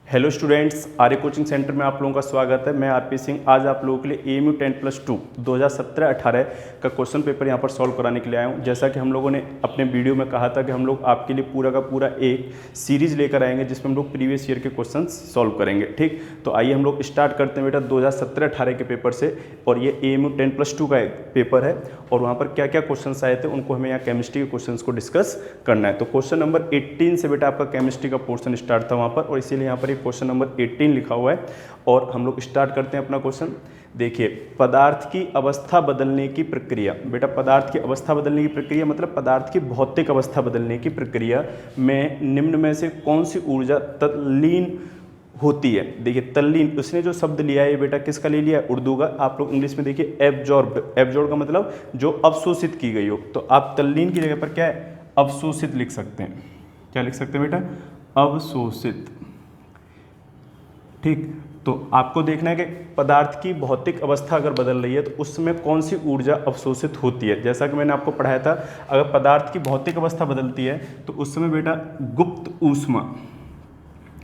Hello students, आर्य coaching centre में आप लोगों का स्वागत है। मैं आरपी सिंह आज आप लोगों के लिए एएमयू 10+2 2017-18 का क्वेश्चन पेपर यहां पर सॉल्व कराने के लिए आया हूं। जैसा कि हम लोगों ने अपने वीडियो में कहा था कि हम लोग आपके लिए पूरा का पूरा एक सीरीज लेकर आएंगे जिसमें हम लोग प्रीवियस ईयर के क्वेश्चन सॉल्व करेंगे। ठीक, तो आइए हम लोग स्टार्ट करते हैं बेटा 2017-18 के पेपर से। और ये एएमयू 10+2 का एक पेपर है और वहाँ पर क्या क्या क्वेश्चन आए थे उनको हमें यहाँ केमिस्ट्री के क्वेश्चन को डिस्कस करना है। तो क्वेश्चन नंबर 18 से बेटा आपका केमिस्ट्री का पोर्शन स्टार्ट था वहाँ पर, और इसीलिए यहाँ पर क्वेश्चन नंबर 18 लिखा हुआ है। और हम लोग स्टार्ट करते हैं अपना क्वेश्चन। देखिए, पदार्थ की अवस्था बदलने की प्रक्रिया। बेटा पदार्थ की अवस्था बदलने की प्रक्रिया मतलब पदार्थ की भौतिक अवस्था बदलने की प्रक्रिया में निम्न में से कौन सी ऊर्जा तल्लीन होती है। देखिए तल्लीन, उसने जो शब्द लिया है बेटा किसका ले लिया है, उर्दू का। आप लोग इंग्लिश में देखिए एब्जॉर्ब, एब्जॉर्ब का मतलब जो अवशोषित की गई हो। तो आप तल्लीन की जगह पर क्या है, अवशोषित लिख सकते हैं। क्या लिख सकते हैं बेटा, अवशोषित। ठीक, तो आपको देखना है कि पदार्थ की भौतिक अवस्था अगर बदल रही है तो उस समय कौन सी ऊर्जा अवशोषित होती है। जैसा कि मैंने आपको पढ़ाया था, अगर पदार्थ की भौतिक अवस्था बदलती है तो उस समय बेटा गुप्त ऊष्मा,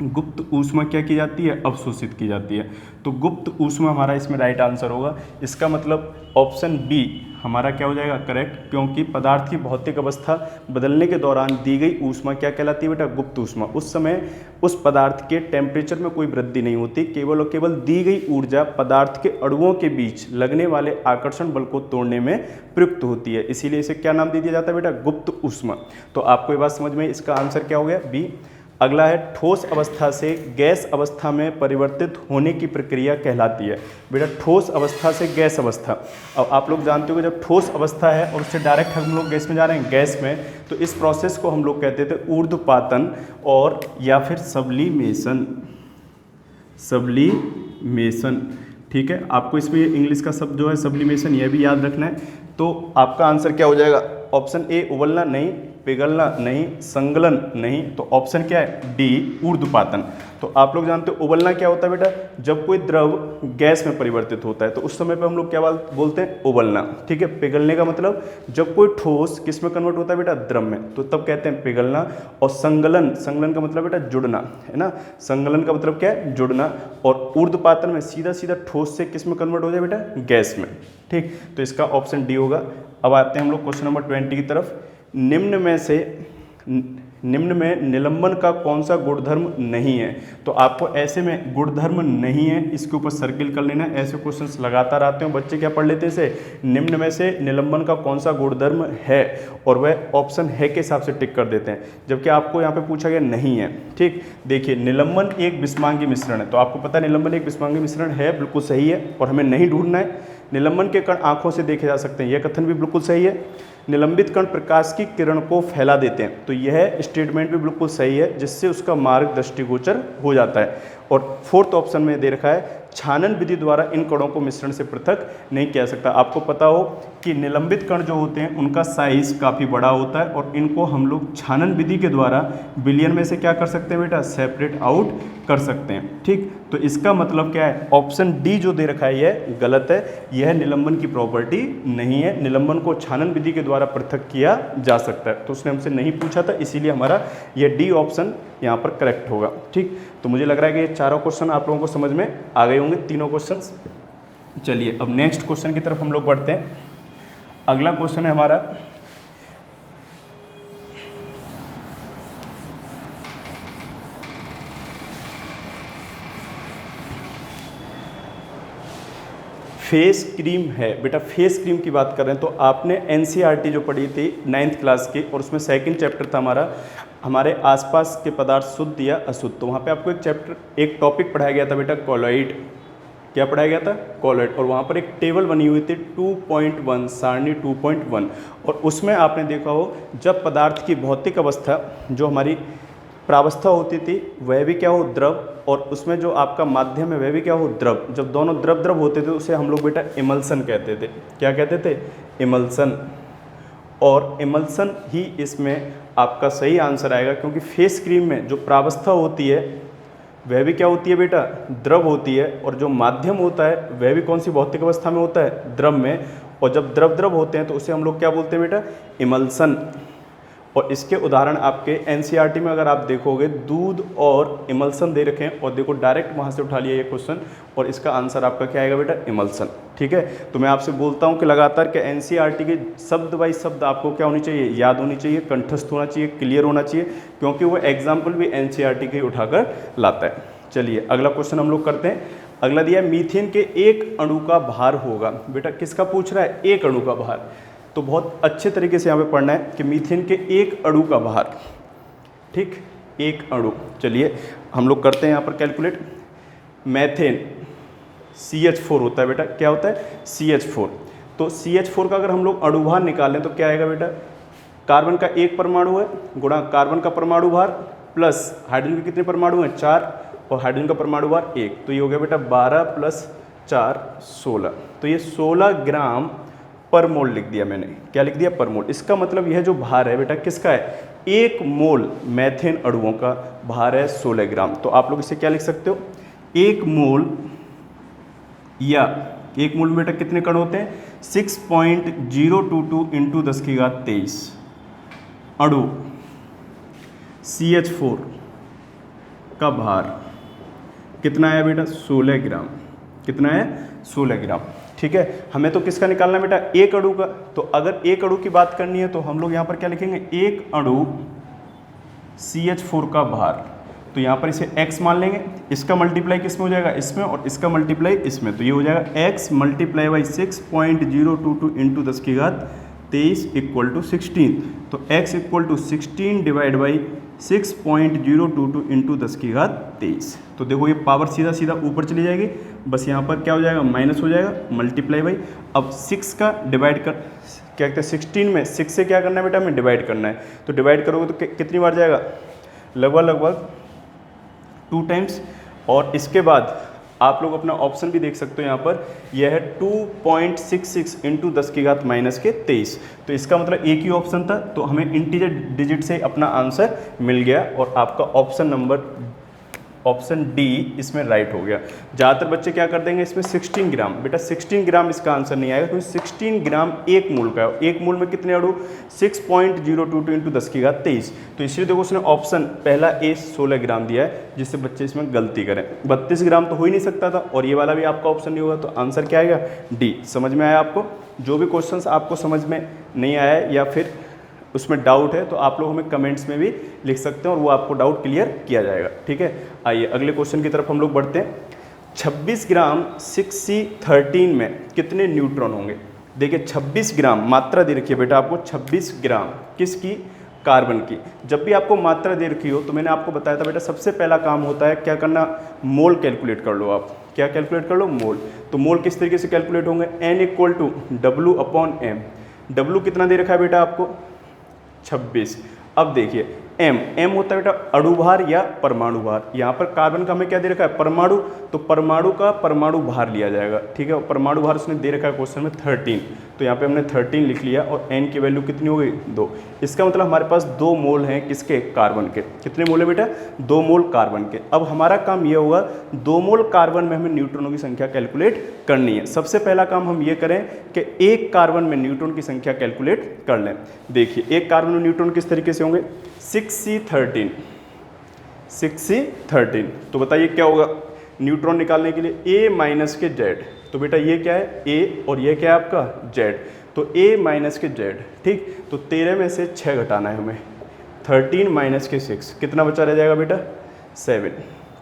गुप्त ऊष्मा क्या की जाती है, अवशोषित की जाती है। तो गुप्त ऊष्मा हमारा इसमें राइट आंसर होगा। इसका मतलब ऑप्शन बी हमारा क्या हो जाएगा, करेक्ट, क्योंकि पदार्थ की भौतिक अवस्था बदलने के दौरान दी गई ऊष्मा क्या कहलाती है बेटा, गुप्त ऊष्मा। उस समय उस पदार्थ के टेम्परेचर में कोई वृद्धि नहीं होती, केवल और केवल दी गई ऊर्जा पदार्थ के अणुओं के बीच लगने वाले आकर्षण बल को तोड़ने में प्रयुक्त होती है। इसीलिए इसे क्या नाम दे दिया जाता है बेटा, गुप्त ऊष्मा। तो आपको ये बात समझ में, इसका आंसर क्या हो गया, बी। अगला है ठोस अवस्था से गैस अवस्था में परिवर्तित होने की प्रक्रिया कहलाती है। बेटा ठोस अवस्था से गैस अवस्था, अब आप लोग जानते हो कि जब ठोस अवस्था है और उससे डायरेक्ट हम लोग गैस में जा रहे हैं, गैस में, तो इस प्रोसेस को हम लोग कहते थे ऊर्ध्वपातन और या फिर सब्लिमेशन, सब्लिमेशन। ठीक है, आपको इसमें इंग्लिश का शब्द जो है सब्लिमेशन, यह भी याद रखना है। तो आपका आंसर क्या हो जाएगा, ऑप्शन ए उबलना नहीं, पिघलना नहीं, संगलन नहीं, तो ऑप्शन क्या है, डी ऊर्ध्वपातन। तो आप लोग जानते हो उबलना क्या होता है बेटा, जब कोई द्रव गैस में परिवर्तित होता है तो उस समय पे हम लोग क्या बोलते हैं, उबलना। ठीक है, पिघलने का मतलब जब कोई ठोस किस में कन्वर्ट होता है बेटा, द्रव में, तो तब कहते हैं पिघलना। और संगलन, संगलन का मतलब बेटा जुड़ना, है ना, संगलन का मतलब क्या है, जुड़ना। और ऊर्ध्वपातन में सीधा सीधा ठोस से किस में कन्वर्ट हो जाए बेटा, गैस में। ठीक, तो इसका ऑप्शन डी होगा। अब आते हैं हम लोग क्वेश्चन नंबर 20 की तरफ। निम्न में निलंबन का कौन सा गुणधर्म नहीं है। तो आपको ऐसे में गुणधर्म नहीं है इसके ऊपर सर्किल कर लेना है। ऐसे क्वेश्चंस लगातार आते हैं, बच्चे क्या पढ़ लेते हैं इसे, निम्न में से निलंबन का कौन सा गुणधर्म है, और वह ऑप्शन है के हिसाब से टिक कर देते हैं, जबकि आपको यहाँ पे पूछा गया नहीं है। ठीक, देखिए निलंबन एक विषमांगी मिश्रण है, तो आपको पता है निलंबन एक विषमांगी मिश्रण है, बिल्कुल सही है, और हमें नहीं ढूंढना है। निलंबन के कण आंखों से देखे जा सकते हैं, यह कथन भी बिल्कुल सही है। निलंबित कण प्रकाश की किरण को फैला देते हैं, तो यह स्टेटमेंट भी बिल्कुल सही है, जिससे उसका मार्ग दृष्टिगोचर हो जाता है। और फोर्थ ऑप्शन में दे रखा है, छानन विधि द्वारा इन कणों को मिश्रण से पृथक नहीं किया सकता। आपको पता हो कि निलंबित कण जो होते हैं उनका साइज काफ़ी बड़ा होता है, और इनको हम लोग छानन विधि के द्वारा विलयन में से क्या कर सकते हैं बेटा, सेपरेट आउट कर सकते हैं। ठीक, तो इसका मतलब क्या है, ऑप्शन डी जो दे रखा है यह गलत है, यह निलंबन की प्रॉपर्टी नहीं है। निलंबन को छानन विधि के द्वारा पृथक किया जा सकता है, तो उसने हमसे नहीं पूछा था, इसीलिए हमारा यह डी ऑप्शन यहाँ पर करेक्ट होगा। ठीक, तो मुझे लग रहा है कि ये चारों क्वेश्चन आप लोगों को समझ में आ गए होंगे, तीनों क्वेश्चंस। चलिए अब नेक्स्ट क्वेश्चन की तरफ हम लोग बढ़ते हैं। अगला क्वेश्चन है हमारा, फेस क्रीम है। बेटा फेस क्रीम की बात कर रहे हैं तो आपने एनसीईआरटी जो पढ़ी थी 9th क्लास की, और उसमें सेकंड चैप्टर था हमारा, हमारे आसपास के पदार्थ शुद्ध या अशुद्ध। तो वहाँ पे आपको एक टॉपिक पढ़ाया गया था बेटा, कॉलॉइड। क्या पढ़ाया गया था, कॉलॉइड। और वहाँ पर एक टेबल बनी हुई थी 2.1, सारणी 2.1, और उसमें आपने देखा हो जब पदार्थ की भौतिक अवस्था जो हमारी प्रावस्था होती थी वह भी क्या हो, द्रव, और उसमें जो आपका माध्यम है वह भी क्या हो, द्रव। जब दोनों द्रव द्रव होते थे उसे हम लोग बेटा इमल्सन कहते थे। क्या कहते थे, इमल्सन। और इमल्सन ही इसमें आपका सही आंसर आएगा, क्योंकि फेस क्रीम में जो प्रावस्था होती है वह भी क्या होती है बेटा, द्रव होती है, और जो माध्यम होता है वह भी कौन सी भौतिक अवस्था में होता है, द्रव में। और जब द्रव द्रव होते हैं तो उसे हम लोग क्या बोलते हैं बेटा, इमल्सन। और इसके उदाहरण आपके एनसीईआरटी में अगर आप देखोगे दूध और इमल्सन दे रखे हैं, और देखो डायरेक्ट वहाँ से उठा लिया ये क्वेश्चन, और इसका आंसर आपका क्या आएगा बेटा, इमल्सन। ठीक है, तो मैं आपसे बोलता हूँ कि लगातार के एनसीईआरटी के शब्द बाई शब्द आपको क्या होनी चाहिए, याद होनी चाहिए, कंठस्थ होना चाहिए, क्लियर होना चाहिए, क्योंकि वो एग्जाम्पल भी एनसीईआरटी के उठाकर लाता है। चलिए अगला क्वेश्चन हम लोग करते हैं। अगला दिया है मीथेन के एक अणु का भार होगा। बेटा किसका पूछ रहा है, एक अणु का भार। तो बहुत अच्छे तरीके से यहाँ पे पढ़ना है कि मीथेन के एक अणु का भार, ठीक, एक अणु। चलिए हम लोग करते हैं यहाँ पर कैलकुलेट। मैथेन CH4 होता है बेटा, क्या होता है, CH4। तो CH4 का अगर हम लोग अणुभार निकालें तो क्या आएगा बेटा, कार्बन का एक परमाणु है गुणा कार्बन का परमाणु भार प्लस हाइड्रोजन के कितने परमाणु हैं, 4, और हाइड्रोजन का परमाणु भार 1, तो ये हो गया बेटा 12 + 4 16। तो ये 16 ग्राम पर मोल लिख दिया मैंने, क्या लिख दिया, पर मोल। इसका मतलब यह जो भार है बेटा किसका है, 1 मोल मैथेन अणुओं का भार है 16 ग्राम। तो आप लोग इसे क्या लिख सकते हो, 1 मोल, या 1 मोल में बेटा कितने कण होते हैं, 6.022 × 10⁻23 अणु CH4 का भार कितना है बेटा, 16 ग्राम। कितना है, 16 ग्राम। ठीक है, हमें तो किसका निकालना है बेटा, एक अणु का। तो अगर एक अणु की बात करनी है तो हम लोग यहाँ पर क्या लिखेंगे, एक अणु CH4 का भार। तो यहाँ पर इसे x मान लेंगे, इसका मल्टीप्लाई किस में हो जाएगा, इसमें, और इसका मल्टीप्लाई इसमें। तो ये हो जाएगा x × 6.022 × 10⁻23 = 16। तो x = 16 डिवाइड बाई 6.022 × 10⁻23। तो देखो ये पावर सीधा सीधा ऊपर चली जाएगी, बस यहाँ पर क्या हो जाएगा, माइनस हो जाएगा, मल्टीप्लाई बाई। अब 6 का डिवाइड कर, क्या कहते हैं, 16 में 6 से क्या करना है बेटा, हमें डिवाइड करना है। तो डिवाइड करोगे तो कितनी बार जाएगा, लगभग 2 टाइम्स। और इसके बाद आप लोग अपना ऑप्शन भी देख सकते हो, यहाँ पर यह है 2.66 × 10⁻23। तो इसका मतलब एक ही ऑप्शन था, तो हमें इंटीजर डिजिट से अपना आंसर मिल गया, और आपका ऑप्शन डी इसमें राइट हो गया। ज़्यादातर बच्चे क्या कर देंगे इसमें 16 ग्राम, बेटा 16 ग्राम इसका आंसर नहीं आएगा, क्योंकि 16 ग्राम एक मोल का है। एक मोल में कितने अणु, 6.022 × 10⁻23। तो इसलिए देखो उसने ऑप्शन पहला ए 16 ग्राम दिया है, जिससे बच्चे इसमें गलती करें। 32 ग्राम तो हो ही नहीं सकता था, और ये वाला भी आपका ऑप्शन नहीं होगा, तो आंसर क्या आएगा, डी। समझ में आया आपको। जो भी क्वेश्चन आपको समझ में नहीं आया या फिर उसमें डाउट है तो आप लोग हमें कमेंट्स में भी लिख सकते हैं, और वो आपको डाउट क्लियर किया जाएगा। ठीक है, आइए अगले क्वेश्चन की तरफ हम लोग बढ़ते हैं। 26 ग्राम 6C13 में कितने न्यूट्रॉन होंगे। देखिए 26 ग्राम मात्रा दे रखी है बेटा आपको, 26 ग्राम किसकी, कार्बन की। जब भी आपको मात्रा दे रखी हो तो मैंने आपको बताया था बेटा सबसे पहला काम होता है क्या करना, मोल कैलकुलेट कर लो आप। क्या कैलकुलेट कर लो, मोल। तो मोल किस तरीके से कैलकुलेट होंगे, N = W/m। W कितना दे रखा है बेटा आपको, 26। अब देखिए m होता है बेटा अणुभार या परमाणु भार। यहाँ पर कार्बन का हमें क्या दे रखा है, परमाणु, तो परमाणु का परमाणु भार लिया जाएगा। ठीक है, परमाणु भार उसने दे रखा है क्वेश्चन में 13, तो यहाँ पे हमने 13 लिख लिया, और n की वैल्यू कितनी हो गई, 2। इसका मतलब हमारे पास 2 मोल हैं किसके, कार्बन के। कितने मोल है बेटा, 2 मोल कार्बन के। अब हमारा काम ये होगा 2 मोल कार्बन में हमें न्यूट्रॉनों की संख्या कैलकुलेट करनी है। सबसे पहला काम हम ये करें कि एक कार्बन में न्यूट्रॉन की संख्या कैलकुलेट कर लें। देखिए एक कार्बन में न्यूट्रॉन किस तरीके से होंगे, 6C13। तो बताइए क्या होगा, न्यूट्रॉन निकालने के लिए A माइनस के Z। तो बेटा ये क्या है, A, और ये क्या है आपका Z। तो A माइनस के Z, ठीक। तो 13 में से 6 घटाना है हमें, 13 माइनस के 6, कितना बचा रह जाएगा बेटा, 7।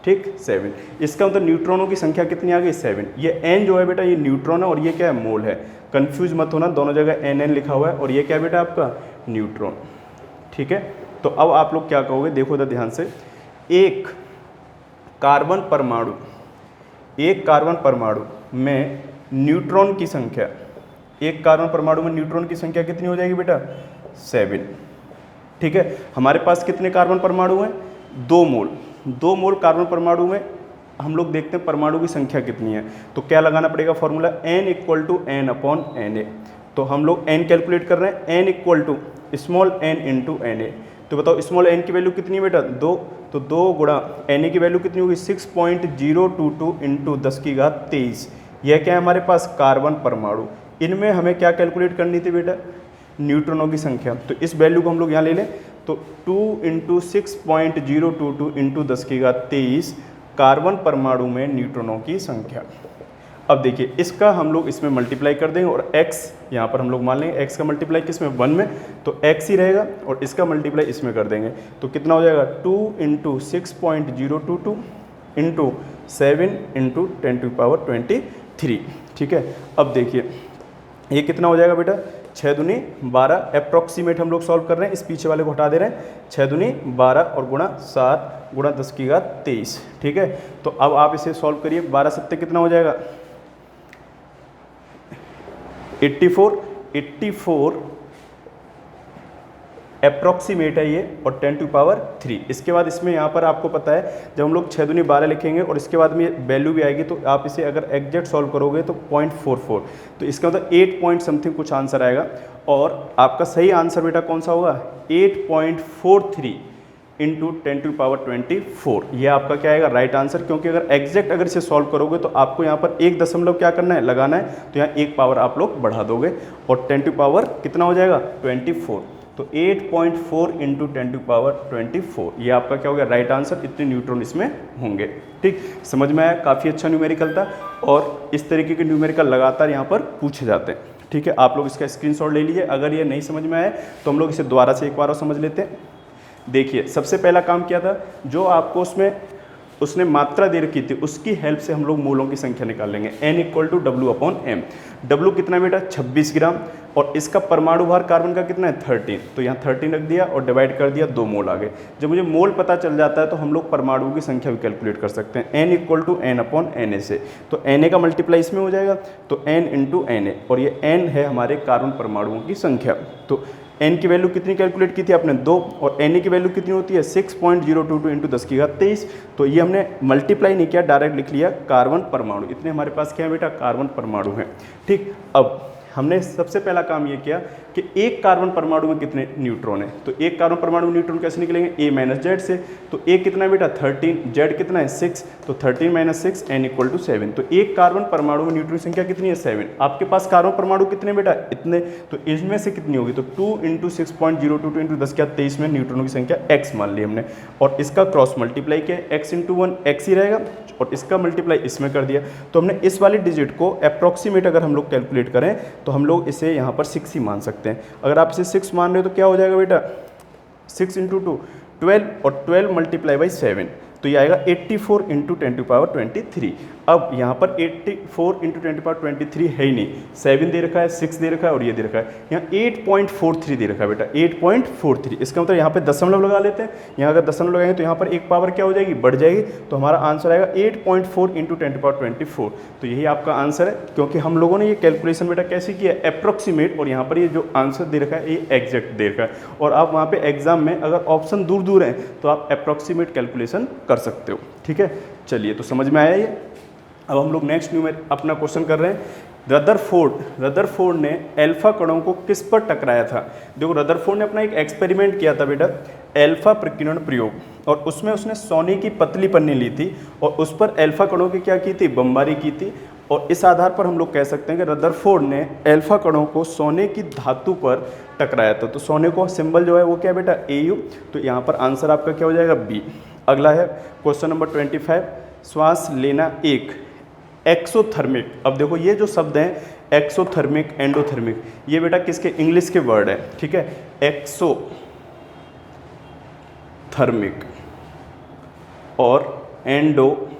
ठीक, 7। इसका मतलब न्यूट्रॉनों की संख्या कितनी आ गई, 7। ये N जो है बेटा ये न्यूट्रॉन है, और ये क्या है, मोल है। कंफ्यूज मत होना, दोनों जगह NN लिखा हुआ है, और ये क्या है बेटा आपका, न्यूट्रॉन। ठीक है, तो अब आप लोग क्या कहोगे, देखो तो ध्यान से। एक कार्बन परमाणु में न्यूट्रॉन की संख्या, एक कार्बन परमाणु में न्यूट्रॉन की संख्या कितनी हो जाएगी बेटा, 7। ठीक है, हमारे पास कितने कार्बन परमाणु हैं, 2 मोल। 2 मोल कार्बन परमाणु में हम लोग देखते हैं परमाणु की संख्या कितनी है। तो क्या लगाना पड़ेगा फॉर्मूला, N = N/Na। तो हम लोग n कैलकुलेट कर रहे हैं, N = स्मॉल n × Na। तो बताओ स्मॉल n की वैल्यू कितनी है बेटा, 2। तो 2 गुणा Na की वैल्यू कितनी होगी, 6.022 × 10⁻23। यह क्या है हमारे पास, कार्बन परमाणु। इनमें हमें क्या कैलकुलेट करनी थी बेटा, न्यूट्रॉनों की संख्या। तो इस वैल्यू को हम लोग यहाँ ले लें तो 2 × 6.022 × 10⁻23 कार्बन परमाणु में न्यूट्रॉनों की संख्या। अब देखिए इसका हम लोग इसमें मल्टीप्लाई कर देंगे और x यहाँ पर हम लोग मान लेंगे x का मल्टीप्लाई किस में 1 में, तो x ही रहेगा और इसका मल्टीप्लाई इसमें कर देंगे तो कितना हो जाएगा 2 × 6.022 × 7 × 10⁻23। ठीक है, अब देखिए ये कितना हो जाएगा बेटा 6 दूनी 12, अप्रॉक्सीमेट हम लोग सॉल्व कर रहे हैं, इस पीछे वाले को हटा दे रहे हैं। 6 दूनी 12 और गुणा 7 गुणा 10⁻23। ठीक है, तो अब आप इसे सॉल्व करिए। 12 सत्ते कितना हो जाएगा 84 अप्रॉक्सीमेट है ये और 10⁻3। इसके बाद इसमें यहाँ पर आपको पता है जब हम लोग 6 दूनी 12 लिखेंगे और इसके बाद में वैल्यू भी आएगी तो आप इसे अगर एग्जैक्ट सॉल्व करोगे तो 0.44, तो इसका मतलब 8 पॉइंट समथिंग कुछ आंसर आएगा। और आपका सही आंसर बेटा कौन सा होगा 8.43 × 10⁻24। ये आपका क्या आएगा राइट आंसर, क्योंकि अगर एग्जैक्ट अगर इसे सॉल्व करोगे तो आपको यहाँ पर 1 दशमलव क्या करना है लगाना है, तो यहाँ 1 पावर आप लोग बढ़ा दोगे और 10⁻ कितना हो जाएगा 24। तो 8.4 × 10⁻24 ये आपका क्या हो गया राइट आंसर। इतने न्यूट्रॉन इसमें होंगे। ठीक, समझ में आया, काफ़ी अच्छा न्यूमेरिकल था और इस तरीके के न्यूमेरिकल लगातार यहाँ पर पूछे जाते हैं। ठीक है, आप लोग इसका स्क्रीनशॉट ले लीजिए। अगर ये नहीं समझ में आए तो हम लोग इसे दोबारा से एक बार और समझ लेते हैं। देखिए सबसे पहला काम किया था, जो आपको उसने मात्रा दे रखी थी उसकी हेल्प से हम लोग मोलों की संख्या निकाल लेंगे। n = W/m। W कितना बेटा 26 ग्राम और इसका परमाणु भार कार्बन का कितना है 13, तो यहाँ 13 रख दिया और डिवाइड कर दिया 2 मोल आगे। जब मुझे मोल पता चल जाता है तो हम लोग परमाणुओं की संख्या भी कैलकुलेट कर सकते हैं। n = n/Na से, तो Na का मल्टीप्लाई इसमें हो जाएगा तो n × Na और ये n है हमारे कार्बन परमाणुओं की संख्या। तो n की वैल्यू कितनी कैलकुलेट की थी आपने 2 और Na की वैल्यू कितनी होती है 6.022 × 10⁻23। तो ये हमने मल्टीप्लाई नहीं किया, डायरेक्ट लिख लिया कार्बन परमाणु। इतने हमारे पास क्या है बेटा कार्बन परमाणु हैं। ठीक, अब हमने सबसे पहला काम ये किया कि एक कार्बन परमाणु में कितने न्यूट्रॉन है, तो एक कार्बन परमाणु में न्यूट्रॉन कैसे निकलेंगे A - Z से। तो A कितना है बेटा 13, Z कितना है 6, तो 13 - 6 n = 7। तो एक कार्बन परमाणु में न्यूट्रॉन संख्या कितनी है 7। आपके पास कार्बन परमाणु कितने बेटा इतने, तो इसमें से कितनी होगी तो 2 × 6.022 × 10⁻23 में न्यूट्रॉनों की संख्या x मान ली हमने और इसका क्रॉस मल्टीप्लाई किया x × 1 x ही रहेगा और इसका मल्टीप्लाई इसमें कर दिया। तो हमने इस वाली डिजिट को अप्रॉक्सीमेट अगर हम लोग कैलकुलेट करें तो हम लोग इसे यहाँ पर 6 ही मान सकते हैं। अगर आप इसे 6 मान रहे हो तो क्या हो जाएगा बेटा 6 × 2 12 और 12 × 7, तो ये आएगा 84 × 10⁻23। अब यहाँ पर 84 × 10⁻23 है ही नहीं, 7 दे रखा है 6 दे रखा है और ये दे रखा है। यहाँ 8.43 दे रखा है बेटा 8.43। इसका मतलब यहाँ पे दशमलव लगा लेते हैं। यहाँ अगर दशमलव लगाएंगे तो यहाँ पर एक पावर क्या हो जाएगी बढ़ जाएगी, तो हमारा आंसर आएगा 8.4 × 10⁻24। तो यही आपका आंसर है, क्योंकि हम लोगों ने ये कैलकुलेशन बेटा कैसे किया अप्रॉक्सीमेट, और यहाँ पर ये जो आंसर दे रखा है ये एग्जैक्ट दे रखा है। और आप वहाँ पर एग्जाम में अगर ऑप्शन दूर दूर हैं तो आप अप्रॉक्सीमेट कैलकुलेशन कर सकते हो। ठीक है, चलिए तो समझ में आया ये। अब हम लोग नेक्स्ट अपना क्वेश्चन कर रहे हैं। रदरफोर्ड ने अल्फा कणों को किस पर टकराया था। देखो रदरफोर्ड ने अपना एक एक्सपेरिमेंट किया था बेटा अल्फा प्रकीर्णन प्रयोग, और उसमें उसने सोने की पतली पन्नी ली थी और उस पर अल्फा कणों की क्या की थी बमबारी की थी। और इस आधार पर हम लोग कह सकते हैं कि रदरफोर्ड ने अल्फा कणों को सोने की धातु पर टकराया था। तो सोने को सिंबल जो है वो क्या है बेटा Au, तो यहाँ पर आंसर आपका क्या हो जाएगा B। अगला है क्वेश्चन नंबर 25, श्वास लेना एक एक्सोथर्मिक। अब देखो ये जो शब्द हैं एक्सोथर्मिक एंडोथर्मिक, ये बेटा किसके इंग्लिश के वर्ड है। ठीक है, एक्सोथर्मिक और एंडोथर्मिक।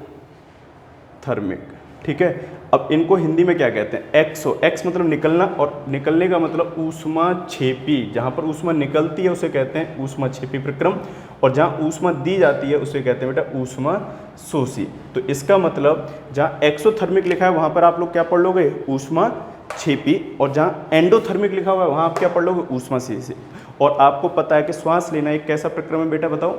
ठीक है, अब इनको हिंदी में क्या कहते हैं एक्स मतलब निकलना और निकलने का मतलब ऊष्माक्षेपी। जहाँ पर ऊष्मा निकलती है उसे कहते हैं ऊष्माक्षेपी प्रक्रम, और जहाँ ऊष्मा दी जाती है उसे कहते हैं बेटा ऊष्मा शोषी। तो इसका मतलब जहाँ एक्सोथर्मिक लिखा है वहाँ पर आप लोग क्या पढ़ लोगे ऊष्माक्षेपी, और जहाँ एंडोथर्मिक लिखा हुआ है वहाँ आप क्या पढ़ लोगे ऊष्माशोषी। और आपको पता है कि श्वास लेना एक कैसा प्रक्रम है बेटा बताओ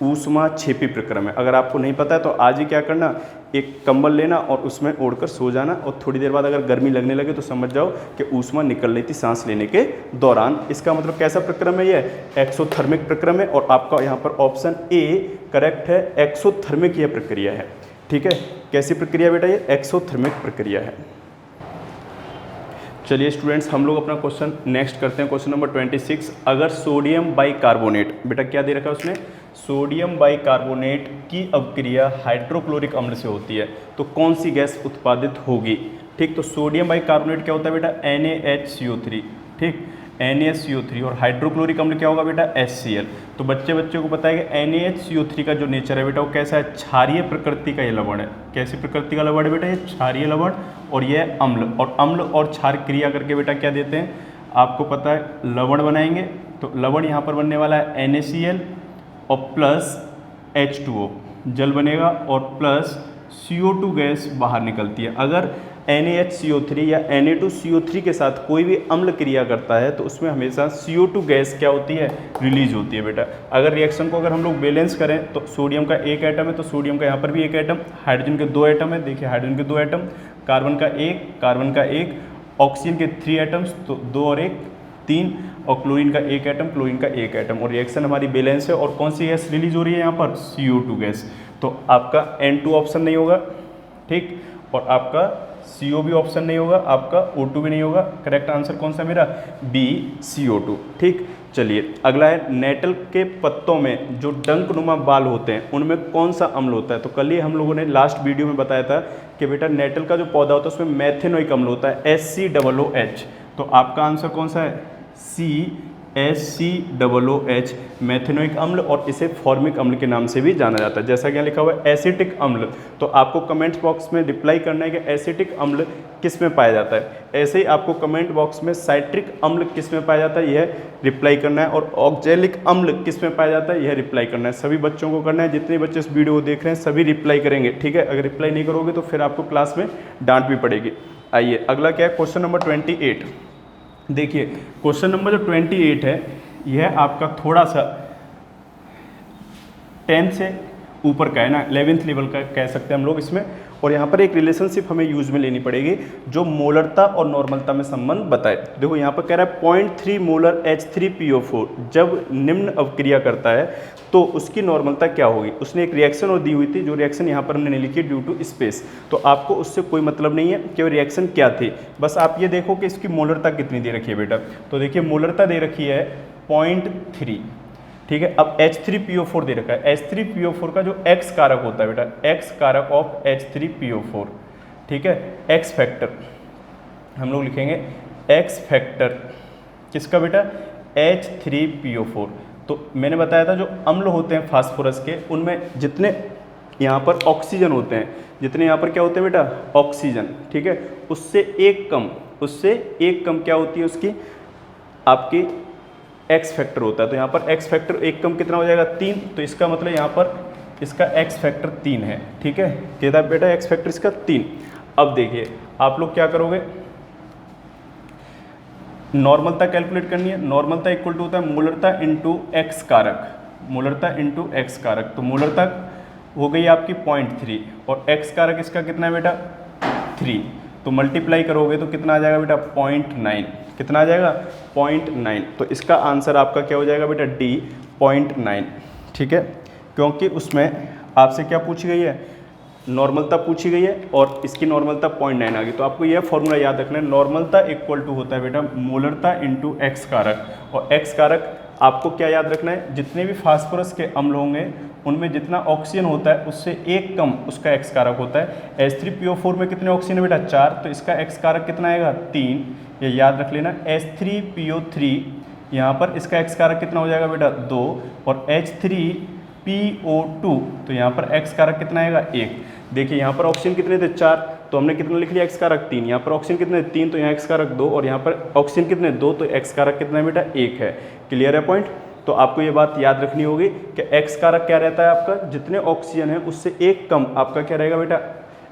ऊष्माक्षेपी प्रक्रम है। अगर आपको नहीं पता है तो आज ही क्या करना एक कंबल लेना और उसमें ओढ़कर सो जाना, और थोड़ी देर बाद अगर गर्मी लगने लगे तो समझ जाओ कि ऊष्मा निकल रही थी सांस लेने के दौरान। इसका मतलब कैसा प्रक्रम है ये एक्सोथर्मिक प्रक्रम है, और आपका यहाँ पर ऑप्शन ए करेक्ट है, एक्सोथर्मिक यह प्रक्रिया है। ठीक है, कैसी प्रक्रिया बेटा ये एक्सोथर्मिक प्रक्रिया है। चलिए स्टूडेंट्स, हम लोग अपना क्वेश्चन नेक्स्ट करते हैं। क्वेश्चन नंबर 26, अगर सोडियम बाइकार्बोनेट, बेटा क्या दे रखा है उसने, सोडियम बाइकार्बोनेट की अपक्रिया हाइड्रोक्लोरिक अम्ल से होती है तो कौन सी गैस उत्पादित होगी। ठीक, तो सोडियम बाइकार्बोनेट क्या होता है बेटा, NaHCO3, ठीक, NaCO3, और हाइड्रोक्लोरिक अम्ल क्या होगा बेटा, HCl। तो बच्चे को पता है कि NaHCO3 का जो नेचर है बेटा वो कैसा है, क्षारीय प्रकृति का ये लवण है। कैसी प्रकृति का लवण है बेटा, ये क्षारीय लवण, और ये अम्ल, और अम्ल और क्षार क्रिया करके बेटा क्या देते हैं, आपको पता है लवण बनाएंगे। तो लवण यहाँ पर बनने वाला है NaCl और प्लस H2O, जल बनेगा, और प्लस CO2 गैस बाहर निकलती है। अगर NaHCO3 या Na2CO3 के साथ कोई भी अम्ल क्रिया करता है तो उसमें हमेशा CO2 गैस क्या होती है, रिलीज होती है बेटा। अगर रिएक्शन को अगर हम लोग बैलेंस करें तो सोडियम का एक एटम है तो सोडियम का यहाँ पर भी एक एटम, हाइड्रोजन के 2 एटम है, देखिए हाइड्रोजन के 2 एटम, कार्बन का एक, ऑक्सीजन के 3 एटम्स, तो 2 और 1 3, और क्लोरीन का एक एटम, क्लोरीन का एक एटम, और रिएक्शन हमारी बैलेंस है। और कौन सी गैस रिलीज हो रही है यहाँ पर, CO2 गैस। तो आपका N2 ऑप्शन नहीं होगा, ठीक, और आपका CO भी ऑप्शन नहीं होगा, आपका O2 भी नहीं होगा। करेक्ट आंसर कौन सा मेरा, B CO2। ठीक, चलिए अगला है, नेटल के पत्तों में जो डंकनुमा बाल होते हैं उनमें कौन सा अम्ल होता है। तो कल ही हम लोगों ने लास्ट वीडियो में बताया था कि बेटा नेटल का जो पौधा होता है उसमें मैथेनोइक अम्ल होता है, HCOOH। तो आपका आंसर कौन सा है, HCOOH, मैथेनोइक अम्ल, और इसे फॉर्मिक अम्ल के नाम से भी जाना जाता है। जैसा कि लिखा हुआ है एसिटिक अम्ल, तो आपको कमेंट बॉक्स में रिप्लाई करना है कि एसिटिक अम्ल किस में पाया जाता है। ऐसे ही आपको कमेंट बॉक्स में साइट्रिक अम्ल किस में पाया जाता है यह रिप्लाई करना है, और ऑक्जेलिक अम्ल किस में पाया जाता है यह रिप्लाई करना है। सभी बच्चों को करना है, जितने बच्चे इस वीडियो को देख रहे हैं सभी रिप्लाई करेंगे, ठीक है। अगर रिप्लाई नहीं करोगे तो फिर आपको क्लास में डांट भी पड़ेगी। आइए अगला क्या है, क्वेश्चन नंबर 28। देखिए क्वेश्चन नंबर जो 28 है यह आपका थोड़ा सा 10th से ऊपर का है ना, 11th लेवल का कह सकते हैं हम लोग इसमें। और यहाँ पर एक रिलेशनशिप हमें यूज में लेनी पड़ेगी जो मोलरता और नॉर्मलता में संबंध बताए। देखो यहाँ पर कह रहा है 0.3 मोलर H3PO4 जब निम्न अवक्रिया करता है तो उसकी नॉर्मलता क्या होगी। उसने एक रिएक्शन और दी हुई थी, जो रिएक्शन यहाँ पर हमने नहीं लिखी ड्यू टू स्पेस, तो आपको उससे कोई मतलब नहीं है कि वो रिएक्शन क्या थी, बस आप ये देखो कि इसकी मोलरता कितनी दे रखी है बेटा। तो देखिए मोलरता दे रखी है 0.3, ठीक है। अब H3PO4 दे रखा है, H3PO4 का जो X कारक होता है बेटा, X कारक ऑफ H3PO4, ठीक है, X फैक्टर हम लोग लिखेंगे, X फैक्टर किसका बेटा, H3PO4। तो मैंने बताया था जो अम्ल होते हैं फास्फोरस के उनमें जितने यहाँ पर ऑक्सीजन होते हैं, जितने यहाँ पर क्या होते हैं बेटा, ऑक्सीजन, ठीक है, उससे एक कम क्या होती है उसकी, आपकी एक्स फैक्टर होता है। तो यहाँ पर एक्स फैक्टर एक कम कितना हो जाएगा, 3। तो इसका मतलब यहाँ पर इसका एक्स फैक्टर 3 है, ठीक है। कहता है बेटा एक्स फैक्टर इसका 3। अब देखिए आप लोग क्या करोगे, नॉर्मलता कैलकुलेट करनी है। नॉर्मलता इक्वल टू होता है मोलरता इंटू एक्स कारक, मोलरता इंटू एक्स कारक। तो मोलरता हो गई आपकी 0.3 और एक्स कारक इसका कितना है बेटा, 3। तो मल्टीप्लाई करोगे तो कितना आ जाएगा बेटा, 0.9। कितना आ जाएगा, 0.9। तो इसका आंसर आपका क्या हो जाएगा बेटा, D 0.9, ठीक है। क्योंकि उसमें आपसे क्या पूछी गई है, नॉर्मलता पूछी गई है और इसकी नॉर्मलता 0.9 आ गई। तो आपको यह फॉर्मूला याद रखना है, नॉर्मलता इक्वल टू होता है बेटा मोलरता इंटू एक्स कारक। और एक्स कारक आपको क्या याद रखना है, जितने भी फास्फोरस के अम्ल होंगे उनमें जितना ऑक्सीजन होता है उससे एक कम उसका एक्स कारक होता है। H3PO4 में कितने ऑक्सीजन है बेटा, 4, तो इसका एक्स कारक कितना आएगा, 3। ये याद रख लेना। H3PO3 यहाँ पर इसका एक्स कारक कितना हो जाएगा बेटा, 2। और H3PO2 तो यहाँ पर एक्स कारक कितना आएगा, 1। देखिए यहाँ पर ऑक्सीजन कितने थे, 4, तो हमने कितना लिख लिया, एक्स कारक 3। यहाँ पर ऑक्सीजन कितने, 3, तो यहाँ एक्स कारक 2, और यहाँ पर ऑक्सीजन कितने, 2, तो एक्स कारक कितना है बेटा, 1 है। क्लियर है पॉइंट। तो आपको ये बात याद रखनी होगी कि एक्स कारक क्या रहता है आपका, जितने ऑक्सीजन है उससे एक कम आपका क्या रहेगा बेटा,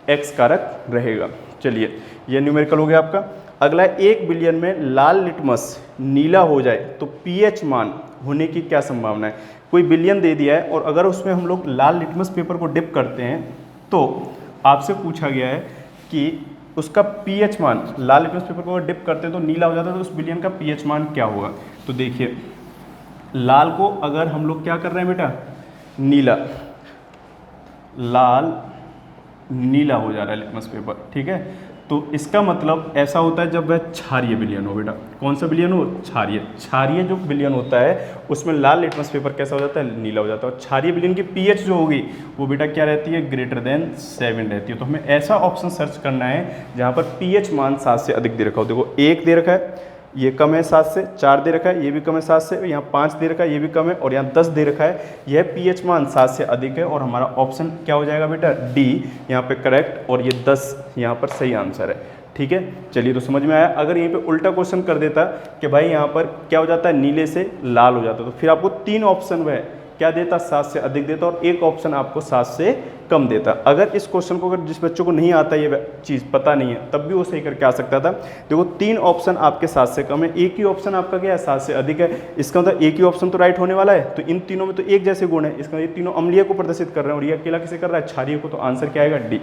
एक्स कारक रहेगा। चलिए ये न्यूमेरिकल हो गया आपका। अगला 1 बिलियन में लाल लिटमस नीला हो जाए तो पीएच मान होने की क्या संभावना है। कोई बिलियन दे दिया है और अगर उसमें हम लोग लाल लिटमस पेपर को डिप करते हैं तो आपसे पूछा गया है कि उसका पीएच मान, लाल लिटमस पेपर को अगर डिप करते हैं तो नीला हो जाता है तो उस बिलियन का पीएच मान क्या होगा। तो देखिए लाल को अगर हम लोग क्या कर रहे हैं बेटा, नीला, लाल नीला हो जा रहा है लिटमस पेपर, ठीक है। तो इसका मतलब ऐसा होता है जब वह क्षारीय विलयन हो बेटा। कौन सा विलयन हो? क्षारीय। क्षारीय जो विलयन होता है उसमें लाल लिटमस पेपर कैसा हो जाता है? नीला हो जाता है। और क्षारीय विलयन की पीएच जो होगी वो बेटा क्या रहती है? ग्रेटर देन 7 रहती है। तो हमें ऐसा ऑप्शन सर्च करना है जहाँ पर पीएच मान 7 से अधिक दे रखा हो। देखो 1 दे रखा है, ये कम है 7 से, 4 दे रखा है, ये भी कम है 7 से, यहाँ 5 दे रखा है, ये भी कम है, और यहाँ 10 दे रखा है। यह पीएच मान 7 से अधिक है और हमारा ऑप्शन क्या हो जाएगा बेटा? डी यहाँ पे करेक्ट, और ये 10 यहाँ पर सही आंसर है। ठीक है, चलिए तो समझ में आया। अगर यहीं पे उल्टा क्वेश्चन कर देता कि भाई यहाँ पर क्या हो जाता है? नीले से लाल हो जाता, तो फिर आपको 3 ऑप्शन वह क्या देता? 7 से अधिक देता, और एक ऑप्शन आपको 7 से कम देता। अगर इस क्वेश्चन को, अगर जिस बच्चों को नहीं आता ये चीज़ पता नहीं है, तब भी वो सही करके आ सकता था। देखो 3 ऑप्शन आपके 7 से कम है, एक ही ऑप्शन आपका क्या है? 7 से अधिक है। इसका मतलब एक ही ऑप्शन तो राइट होने वाला है। तो इन तीनों में तो एक जैसे गुण है, इसका ये तीनों अम्लीय को प्रदर्शित कर रहे हैं और ये अकेला किसे कर रहा है? क्षारीय को। तो आंसर क्या आएगा? डी।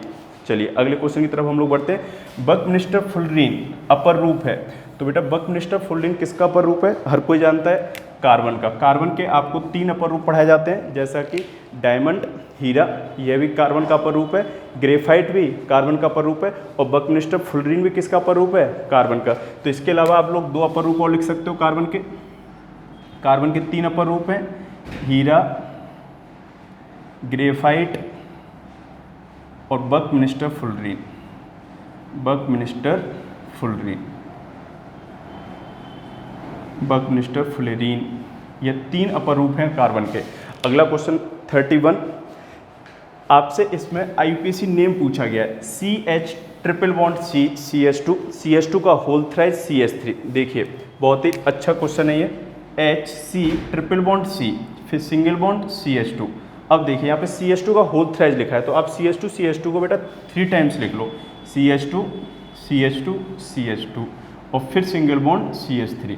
चलिए अगले क्वेश्चन की तरफ हम लोग बढ़ते हैं। बकमिंस्टर फुलरीन अपर रूप है। तो बेटा बकमिंस्टर फुलरीन किसका अपर रूप है? हर कोई जानता है, कार्बन का। कार्बन के आपको 3 अपर रूप पढ़ाए जाते हैं, जैसा कि डायमंड, हीरा, यह भी कार्बन का अपर रूप है। ग्रेफाइट भी कार्बन का अपर रूप है, और बकमिंस्टर फुलरीन भी किसका अपर रूप है? कार्बन का। तो इसके अलावा आप लोग 2 अपर रूप और लिख सकते हो कार्बन के। कार्बन के 3 अपर रूप हैं, हीरा, ग्रेफाइट और Buckminster fullerene. Buckminster fullerene, Buckminster fullerene, ये 3 अपर रूप हैं कार्बन के। अगला क्वेश्चन 31, आपसे इसमें आईपीसी नेम पूछा गया है। CH triple bond C CH2, CH2 का होल थ्राइज CH3। देखिए बहुत ही अच्छा क्वेश्चन है ये। HC ट्रिपल बॉन्ड C, फिर सिंगल बॉन्ड CH2। अब देखिए यहाँ पे CH2 का होल थ्राइज लिखा है, तो आप CH2 को बेटा 3 टाइम्स लिख लो। CH2 CH2 CH2 और फिर सिंगल बॉन्ड CH3।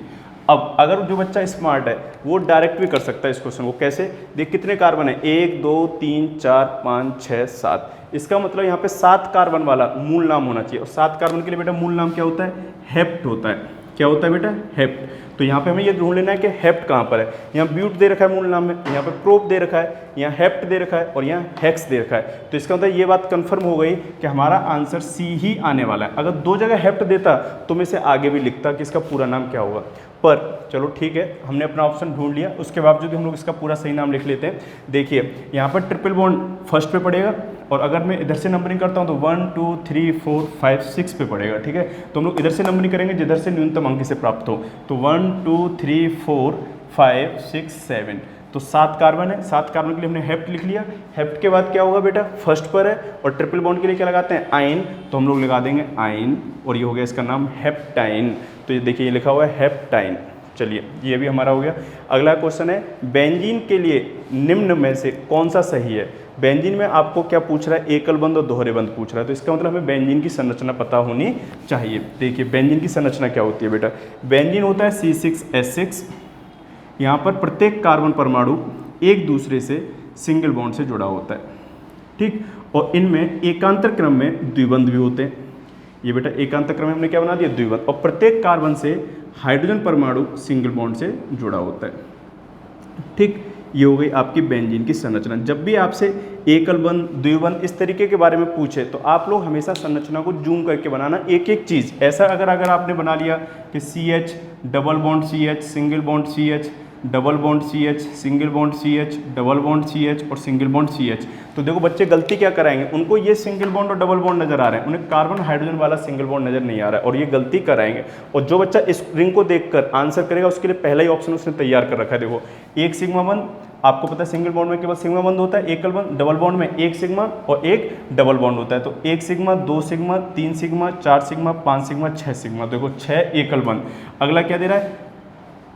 अब अगर जो बच्चा स्मार्ट है वो डायरेक्ट भी कर सकता है इस क्वेश्चन को। कैसे? देख कितने कार्बन है? 1 2 3 4 5 6 7। इसका मतलब यहाँ पे 7 कार्बन वाला मूल नाम होना चाहिए, और 7 कार्बन के लिए बेटा मूल नाम क्या होता है? हेप्ट होता है। क्या होता है बेटा? हेप्ट। तो यहाँ पे हमें ये ढूंढ लेना है कि हेप्ट कहाँ पर है। यहाँ ब्यूट दे रखा है मूल नाम में, यहाँ पे प्रोप दे रखा है, यहाँ हेप्ट दे रखा है, और यहाँ हेक्स दे रखा है। तो इसका मतलब ये बात कंफर्म हो गई कि हमारा आंसर सी ही आने वाला है। अगर 2 जगह हेप्ट देता तो मैं इसे आगे भी लिखता कि इसका पूरा नाम क्या होगा, पर चलो ठीक है, हमने अपना ऑप्शन ढूंढ लिया। उसके बावजूद हम लोग इसका पूरा सही नाम लिख लेते हैं। देखिए यहाँ पर ट्रिपल बॉन्ड फर्स्ट पे पड़ेगा, और अगर मैं इधर से नंबरिंग करता हूँ तो 1 2 3 4 5 6 पे पड़ेगा। ठीक है, तो हम लोग इधर से नंबरिंग करेंगे जिधर से न्यूनतम अंक से प्राप्त हो। तो 1 2 3 4 5 6 7, तो 7 कार्बन है। 7 कार्बन के लिए हमने हेप्ट लिख लिया। हेप्ट के बाद क्या होगा बेटा? फर्स्ट पर है, और ट्रिपल बॉन्ड के लिए क्या लगाते हैं? आयन। तो हम लोग लगा देंगे आयन, और ये हो गया इसका नाम हेप्टाइन। तो ये देखिए ये लिखा हुआ है हेप्टाइन। चलिए ये भी हमारा हो गया। अगला क्वेश्चन है, बेंजीन के लिए निम्न में से कौन सा सही है? बेंजीन में आपको क्या पूछ रहा है? एकल बंद और दोहरे बंद पूछ रहा है। तो इसका मतलब हमें बेंजीन की संरचना पता होनी चाहिए। देखिए बेंजीन की संरचना क्या होती है बेटा? बेंजीन होता है C6H6। यहाँ पर प्रत्येक कार्बन परमाणु एक दूसरे से सिंगल बॉन्ड से जुड़ा होता है। ठीक, और इनमें एकांतर क्रम में द्विबंध भी होते हैं। ये बेटा एकांतर क्रम में हमने क्या बना दिया? द्विबंध। और प्रत्येक कार्बन से हाइड्रोजन परमाणु सिंगल बॉन्ड से जुड़ा होता है। ठीक, ये हो गई आपकी बेंजीन की संरचना। जब भी आपसे एकल बंध, द्विबंध इस तरीके के बारे में पूछे तो आप लोग हमेशा संरचना को जूम करके बनाना, एक एक चीज़। ऐसा अगर आपने बना लिया कि CH double bond CH single bond CH double bond CH single bond CH double bond CH और सिंगल बॉन्ड CH, तो देखो बच्चे गलती क्या कराएंगे? उनको ये सिंगल बॉन्ड और डबल बॉन्ड नजर आ रहे हैं, उन्हें कार्बन हाइड्रोजन वाला सिंगल बॉन्ड नजर नहीं आ रहा है, और ये गलती कराएंगे। और जो बच्चा इस रिंग को देखकर आंसर करेगा उसके लिए पहला ही ऑप्शन उसने तैयार कर रखा है। देखो एक सिग्मा बंद, आपको पता है सिंगल बॉन्ड में केवल सिग्मा बंद होता है, एकल बंद। डबल बॉन्ड में एक सिग्मा और एक डबल बॉन्ड होता है। तो 1 sigma 2 sigma 3 sigma 4 sigma 5 sigma 6 sigma. देखो 6 एकल बंद। अगला क्या दे रहा है?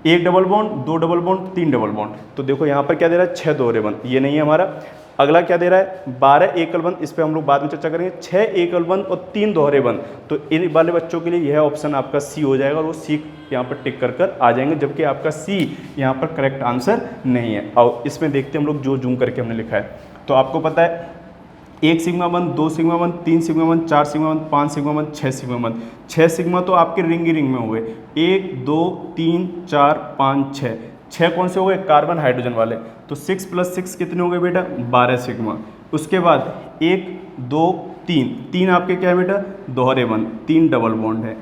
1 double bond, 2 double bond, 3 double bond. तो देखो यहाँ पर क्या दे रहा है? 6 दोहरे बंद। ये नहीं है हमारा। अगला क्या दे रहा है? 12 एकल बंद। इस पर हम लोग बाद में चर्चा करेंगे। 6 एकल बंद और 3 दोहरे बंद। तो इन वाले बच्चों के लिए यह ऑप्शन आपका सी हो जाएगा, और वो सी यहाँ पर टिक कर आ जाएंगे, जबकि आपका सी यहाँ पर करेक्ट आंसर नहीं है। और इसमें देखते हैं हम लोग जो जूम करके हमने लिखा है। तो आपको पता है 1 सिग्मा बंद, 2 सिग्मा बंद, 3 सिग्मा बंद, 4 सिग्मा बंद, 5 सिग्मा बंद, 6 सिग्मा बंद। 6 सिग्मा तो आपके रिंग ही रिंग में हुए। 1 2 3 4 5 6। 6 कौन से हो गए? कार्बन हाइड्रोजन वाले। तो 6 + 6 कितने हो गए बेटा? 12 सिग्मा। उसके बाद 1 2 तीन आपके क्या है बेटा, दोहरे बंध, 3 डबल बॉन्ड है,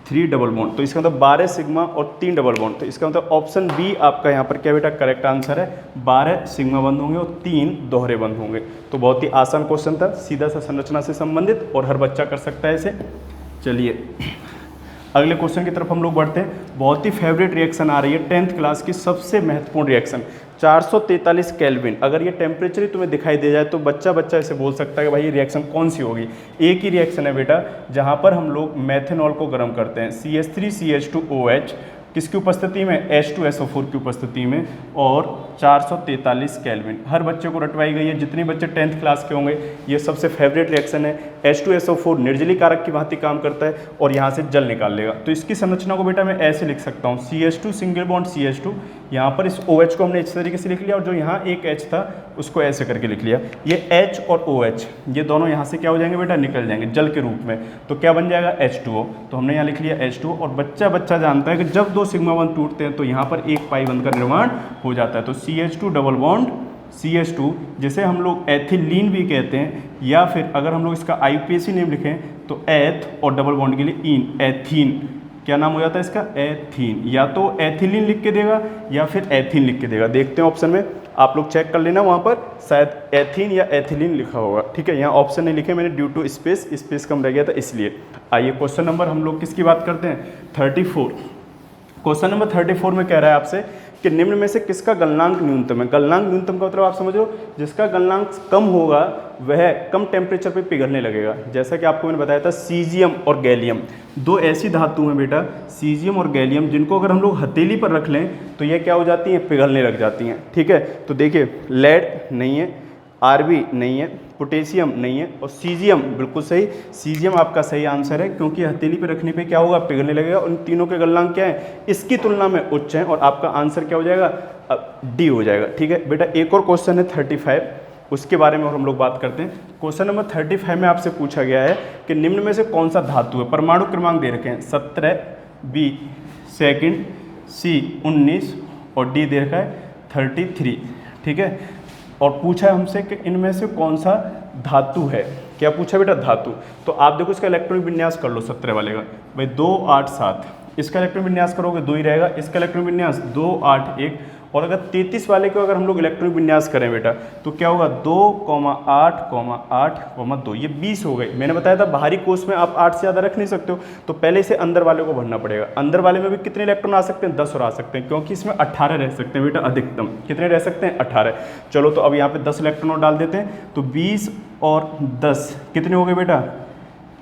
3 डबल बॉन्ड, तो इसका मतलब 12 सिग्मा और 3 डबल बॉन्ड, तो इसका मतलब ऑप्शन बी आपका यहाँ पर क्या बेटा करेक्ट आंसर है। 12 सिग्मा बंध होंगे और 3 दोहरे बंध होंगे। तो बहुत ही आसान क्वेश्चन था, सीधा सा संरचना से संबंधित, और हर बच्चा कर सकता है इसे। चलिए अगले क्वेश्चन की तरफ हम लोग बढ़ते हैं। बहुत ही फेवरेट रिएक्शन आ रही है 10th क्लास की, सबसे महत्वपूर्ण रिएक्शन 443 केल्विन। अगर ये टेम्परेचर ही तुम्हें दिखाई दे जाए तो बच्चा ऐसे बोल सकता है कि भाई ये रिएक्शन कौन सी होगी। एक ही रिएक्शन है बेटा जहाँ पर हम लोग मेथनॉल को गर्म करते हैं, CH3CH2OH किसकी उपस्थिति में, H2SO4 की उपस्थिति में, और 443 केल्विन। हर बच्चे को रटवाई गई है, जितने बच्चे 10th क्लास के होंगे ये सबसे फेवरेट रिएक्शन है। H2SO4 निर्जली कारक की भांति काम करता है और यहाँ से जल निकाल लेगा। तो इसकी संरचना को बेटा मैं ऐसे लिख सकता हूँ, CH2 सिंगल बॉन्ड CH2, यहाँ पर इस OH को हमने इस तरीके से लिख लिया, और जो यहाँ एक H था उसको ऐसे करके लिख लिया। ये H और OH ये दोनों यहाँ से क्या हो जाएंगे बेटा, निकल जाएंगे जल के रूप में। तो क्या बन जाएगा, H2O। तो हमने यहाँ लिख लिया H2O, और बच्चा जानता है कि जब 2 सिग्मा बंध टूटते हैं तो यहाँ पर एक पाई बंध का निर्माण हो जाता है। तो CH2 डबल बॉन्ड CH2, जिसे हम लोग एथिलीन भी कहते हैं, या फिर अगर हम लोग इसका IUPAC नेम लिखें तो एथ और डबल बॉन्ड के लिए इन, एथीन। क्या नाम हो जाता है इसका, एथीन। या तो एथिलीन लिख के देगा या फिर एथीन लिख के देगा। देखते हैं ऑप्शन में, आप लोग चेक कर लेना, वहाँ पर शायद एथीन या एथिलीन लिखा होगा। ठीक है, यहाँ ऑप्शन नहीं लिखे मैंने ड्यू टू स्पेस कम रह गया था इसलिए। आइए क्वेश्चन नंबर हम लोग किसकी बात करते हैं, 34। क्वेश्चन नंबर 34 में कह रहा है आपसे कि निम्न में से किसका गलनांक न्यूनतम है। गलनांक न्यूनतम का मतलब आप समझ लो, जिसका गलनांक कम होगा वह कम टेम्परेचर पे पिघलने लगेगा। जैसा कि आपको मैंने बताया था सीजियम और गैलियम, दो ऐसी धातु हैं बेटा, सीजियम और गैलियम, जिनको अगर हम लोग हथेली पर रख लें तो ये क्या हो जाती हैं, पिघलने लग जाती हैं। ठीक है, तो देखिए लेड नहीं है, आरबी नहीं है, पोटेशियम नहीं है, और सीजियम बिल्कुल सही, सीजियम आपका सही आंसर है, क्योंकि हथेली पे रखने पे क्या होगा, पिघलने लगेगा। उन तीनों के गलनांक क्या है, इसकी तुलना में उच्च हैं, और आपका आंसर क्या हो जाएगा, डी हो जाएगा। ठीक है बेटा, एक और क्वेश्चन है 35, उसके बारे में और हम लोग बात करते हैं। क्वेश्चन नंबर 35 में आपसे पूछा गया है कि निम्न में से कौन सा धातु है, परमाणु क्रमांक दे रखे हैं 17, बी सेकेंड, सी 19 और डी दे रखा है 33। ठीक है, और पूछा है हमसे कि इनमें से कौन सा धातु है। क्या पूछा बेटा, धातु। तो आप देखो इसका इलेक्ट्रॉनिक विन्यास कर लो 17 वाले का, भाई 2 8 7, इसका इलेक्ट्रॉनिक विन्यास करोगे 2 ही रहेगा, इसका इलेक्ट्रॉनिक विन्यास 2 8 1, और अगर 33 वाले को अगर हम लोग इलेक्ट्रॉनिक विन्यास करें बेटा तो क्या होगा 2, 8, 8, 2, ये 20 हो गई। मैंने बताया था बाहरी कोष में आप 8 से ज़्यादा रख नहीं सकते हो, तो पहले इसे अंदर वाले को भरना पड़ेगा। अंदर वाले में भी कितने इलेक्ट्रॉन आ सकते हैं, 10 और आ सकते हैं, क्योंकि इसमें 18 रह सकते हैं बेटा अधिकतम। कितने रह सकते हैं, 18। चलो तो अब यहाँ पे 10 इलेक्ट्रॉन और डाल देते हैं, तो 20 और 10 कितने हो गए बेटा,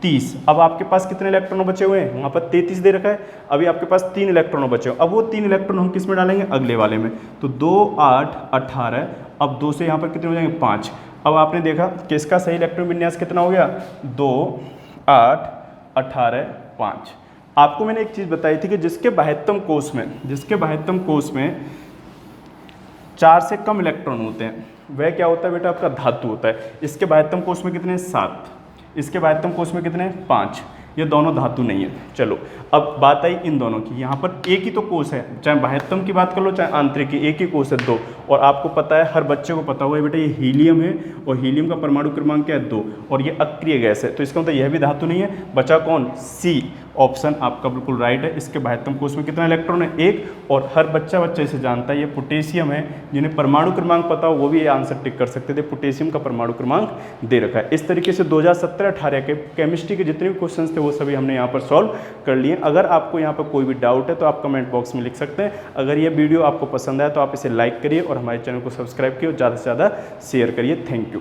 30। अब आपके पास कितने इलेक्ट्रॉन बचे हुए हैं, वहाँ पर 33 दे रखा है, अभी आपके पास 3 इलेक्ट्रॉन बचे हो। अब वो 3 इलेक्ट्रॉन हम किस में डालेंगे, अगले वाले में। तो 2 8 18, अब 2 से यहाँ पर कितने हो जाएंगे, 5। अब आपने देखा कि इसका सही इलेक्ट्रॉन विन्यास कितना हो गया, 2 8 18 5। आपको मैंने एक चीज़ बताई थी कि जिसके बाह्यतम कोष में 4 से कम इलेक्ट्रॉन होते हैं वह क्या होता है बेटा, आपका धातु होता है। इसके बाह्यतम कोष में कितने, 7, इसके बाह्यतम कोष में कितने, 5। ये दोनों धातु नहीं है। चलो अब बात आई इन दोनों की, यहाँ पर एक ही तो कोष है, चाहे बाह्यतम की बात कर लो चाहे आंतरिक की, एक ही कोष है 2। और आपको पता है, हर बच्चे को पता हुआ है बेटा, ये हीलियम है और हीलियम का परमाणु क्रमांक क्या है, 2, और ये अक्रिय गैस है, तो इसका मतलब यह भी धातु नहीं है। बचा कौन, सी ऑप्शन आपका बिल्कुल राइट है। इसके बाह्यतम कोष में कितना इलेक्ट्रॉन है, 1, और हर बच्चा इसे जानता है, ये पोटेशियम है। जिन्हें परमाणु क्रमांक पता हो वो भी ये आंसर टिक कर सकते थे, पोटेशियम का परमाणु क्रमांक दे रखा है। इस तरीके से 2017-18 के केमिस्ट्री के जितने भी क्वेश्चन थे वो सभी हमने यहाँ पर सॉल्व कर लिए। अगर आपको यहाँ पर कोई भी डाउट है तो आप कमेंट बॉक्स में लिख सकते हैं। अगर ये वीडियो आपको पसंद आया तो आप इसे लाइक करिए और हमारे चैनल को सब्सक्राइब किए और ज़्यादा से ज़्यादा शेयर करिए। Thank you.